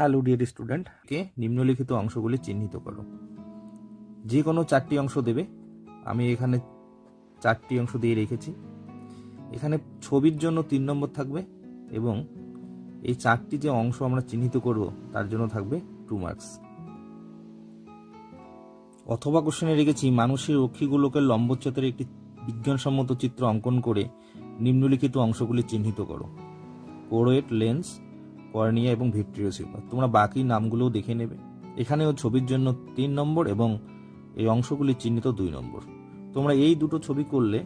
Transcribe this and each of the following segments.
Hello dear student, কে নিম্নলিখিত অংশগুলি চিহ্নিত করো। যে কোনো চারটি অংশ দেবে। আমি এখানে চারটি অংশ দিয়ে রেখেছি। এখানে ছবির জন্য 3 নম্বর থাকবে এবং এই চারটি যে অংশ আমরা চিহ্নিত করব তার জন্য থাকবে 2 মার্কস। অথবা কোশ্চেনে রেখেছি মানুষের অক্ষিগুলোকে লম্বচ্ছেদের একটি বিজ্ঞানসম্মত চিত্র অঙ্কন করে নিম্নলিখিত অংশগুলি চিহ্নিত করো: কোরোয়েট, লেন্স, কর্নিয়া এবং ভিট্রিও সিলভা। তোমরা বাকি নামগুলোও দেখে নেবে। এখানেও ছবির জন্য 3 নম্বর এবং এই অংশগুলি চিহ্নিত 2 নম্বর। তোমরা এই দুটো ছবি করলে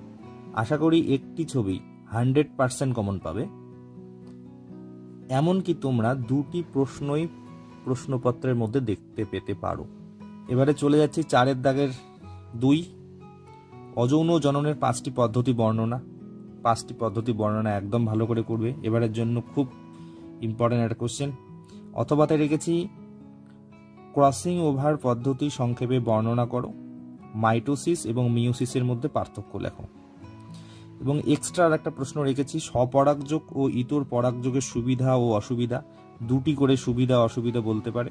আশা করি একটি ছবি 100% কমন পাবে। এমনকি তোমরা দুটি প্রশ্নই প্রশ্নপত্রের মধ্যে দেখতে পেতে পারো। এবারে চলে যাচ্ছি 4 দাগের 2, অযৌন জননের 5টি পদ্ধতি বর্ণনা। 5টি পদ্ধতি বর্ণনা একদম ভালো করে করবে। এবারের জন্য খুব ইম্পর্টেন্ট একটা কোশ্চেন। অথবাতে রেখেছি ক্রসিং ওভার পদ্ধতি সংক্ষেপে বর্ণনা করো, মাইটোসিস এবং মিওসিসের মধ্যে পার্থক্য লেখো। এবং এক্সট্রা আর একটা প্রশ্ন রেখেছি স্বপরাগযোগ ও ইতর পরাগযোগের সুবিধা ও অসুবিধা। 2টি করে সুবিধা অসুবিধা বলতে পারে।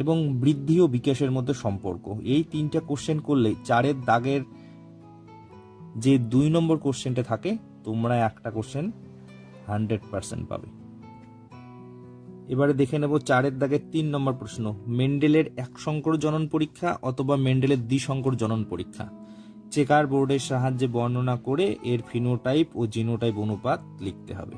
এবং বৃদ্ধি ও বিকাশের মধ্যে সম্পর্ক। এই 3টা কোশ্চেন করলে 4 দাগের যে 2 নম্বর কোশ্চেনটা থাকে তোমরা একটা কোশ্চেন 100% পাবে। এবারে দেখে নেব 4 দাগের 3 নম্বর প্রশ্ন, মেন্ডেলের একসংকর জনন পরীক্ষা অথবা মেন্ডেলের দ্বিসংকর জনন পরীক্ষা। চেকার বোর্ডের সাহায্যে বর্ণনা করে এর ফিনোটাইপ ও জিনোটাইপ অনুপাত লিখতে হবে।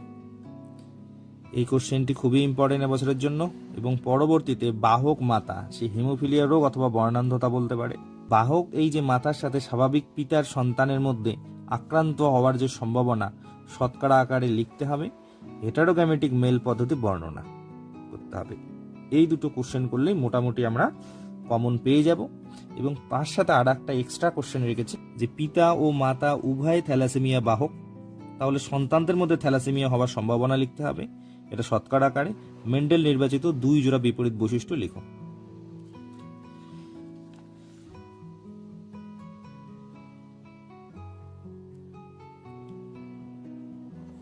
এই কোশ্চেনটি খুবই ইম্পর্টেন্ট এবছরের জন্য। এবং পরবর্তীতে বাহক মাতা, সে হিমোফিলিয়া রোগ অথবা বর্ণান্ধতা বলতে পারে। বাহক এই যে মাতার সাথে স্বাভাবিক পিতার সন্তানের মধ্যে আক্রান্ত হওয়ার যে সম্ভাবনা শতকরা আকারে লিখতে হবে। হেটারোগ্যামেটিক মেল পদ্ধতি বর্ণনা করতে হবে। এই দুটো কোশ্চেন করলেই মোটামুটি আমরা কমন পেয়ে যাব। এবং তার সাথে আর একটা এক্সট্রা কোশ্চেন রেখেছি যে পিতা ও মাতা উভয় থ্যালাসেমিয়া বাহক, তাহলে সন্তানদের মধ্যে থ্যালাসেমিয়া হওয়ার সম্ভাবনা লিখতে হবে। এটা শতকরা আকারে। মেন্ডেল নির্বাচিত 2 জোড়া বিপরীত বৈশিষ্ট্য লিখো।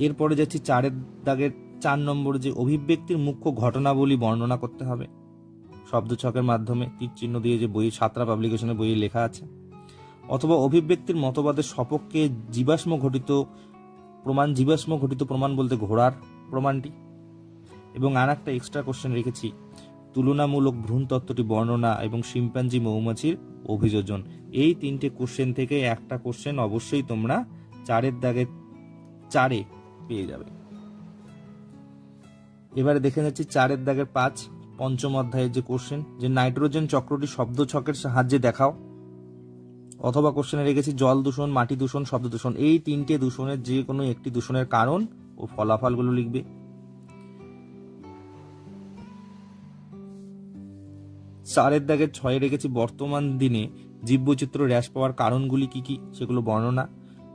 এরপরে যাচ্ছি 4 দাগের 4 নম্বর, যে অভিব্যক্তির মুখ্য ঘটনাবলী বর্ণনা করতে হবে শব্দ ছকের মাধ্যমে। তীর চিহ্ন দিয়ে যে বই সাতরা পাবলিকেশনের বইয়ে লেখা আছে। অথবা অভিব্যক্তির মতবাদের সপক্ষে জীবাশ্ম ঘটিত প্রমাণ বলতে ঘোড়ার প্রমাণটি। এবং আর একটা এক্সট্রা কোশ্চেন রেখেছি তুলনামূলক ভ্রূণ তত্ত্বটি বর্ণনা এবং শিম্পাঞ্জি মৌমাছির অভিযোজন। এই 3টে কোশ্চেন থেকে একটা কোশ্চেন অবশ্যই তোমরা 4 দাগের 4 পেয়ে যাবে। এবারে দেখে যাচ্ছি 4 দাগের 5, পঞ্চম অধ্যায়ের যে কোশ্চেন, যে নাইট্রোজেন চক্রটি শব্দ ছকের সাহায্যে দেখাও। অথবা কোশ্চেনে রেখেছি জল দূষণ, মাটি দূষণ, শব্দ দূষণ। এই 3টে দূষণের যে কোনো একটি দূষণের কারণ ও ফলাফলগুলো লিখবে। 4 দাগের 6 রেখেছি বর্তমান দিনে জীববৈচিত্র্য হ্রাস পাওয়ার কারণগুলি কি কি সেগুলো বর্ণনা।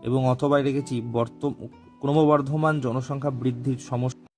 এবং অথবা রেখেছি ক্রমবর্ধমান জনসংখ্যা বৃদ্ধির সমস্যা।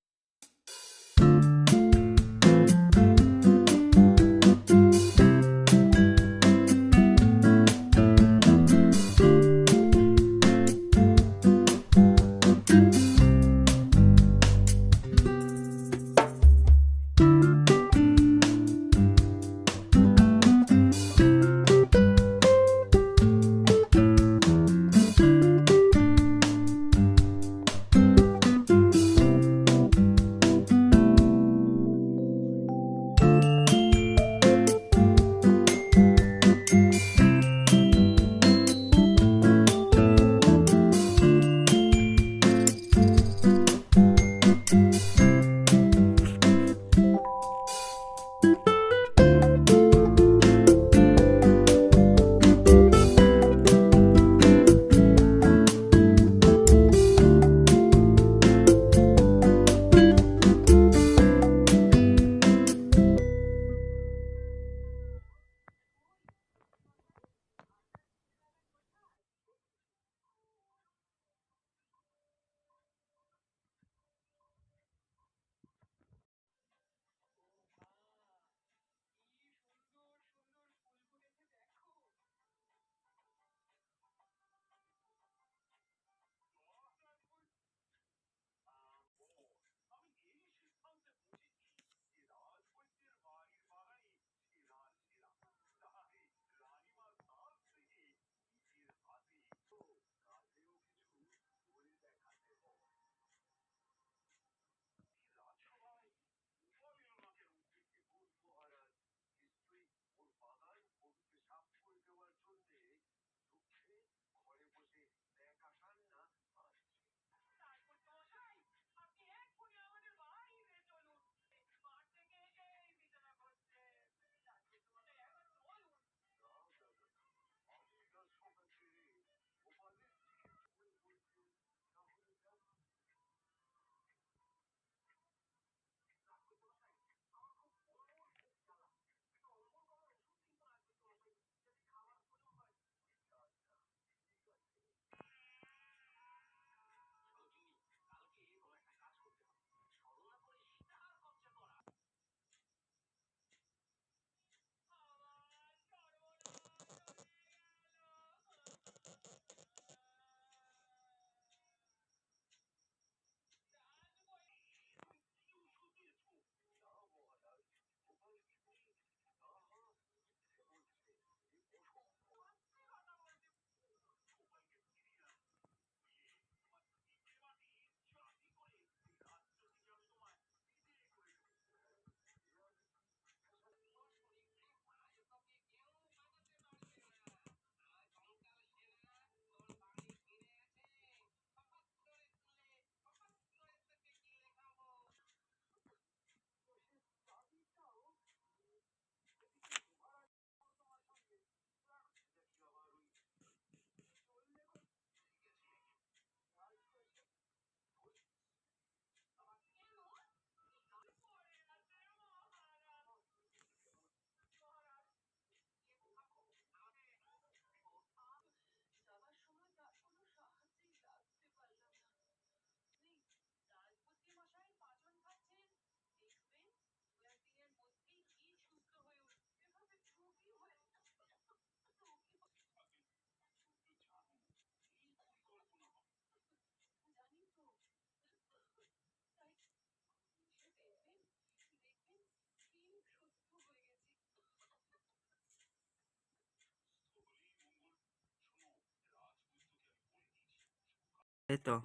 এই তো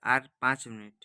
আর 5 মিনিট।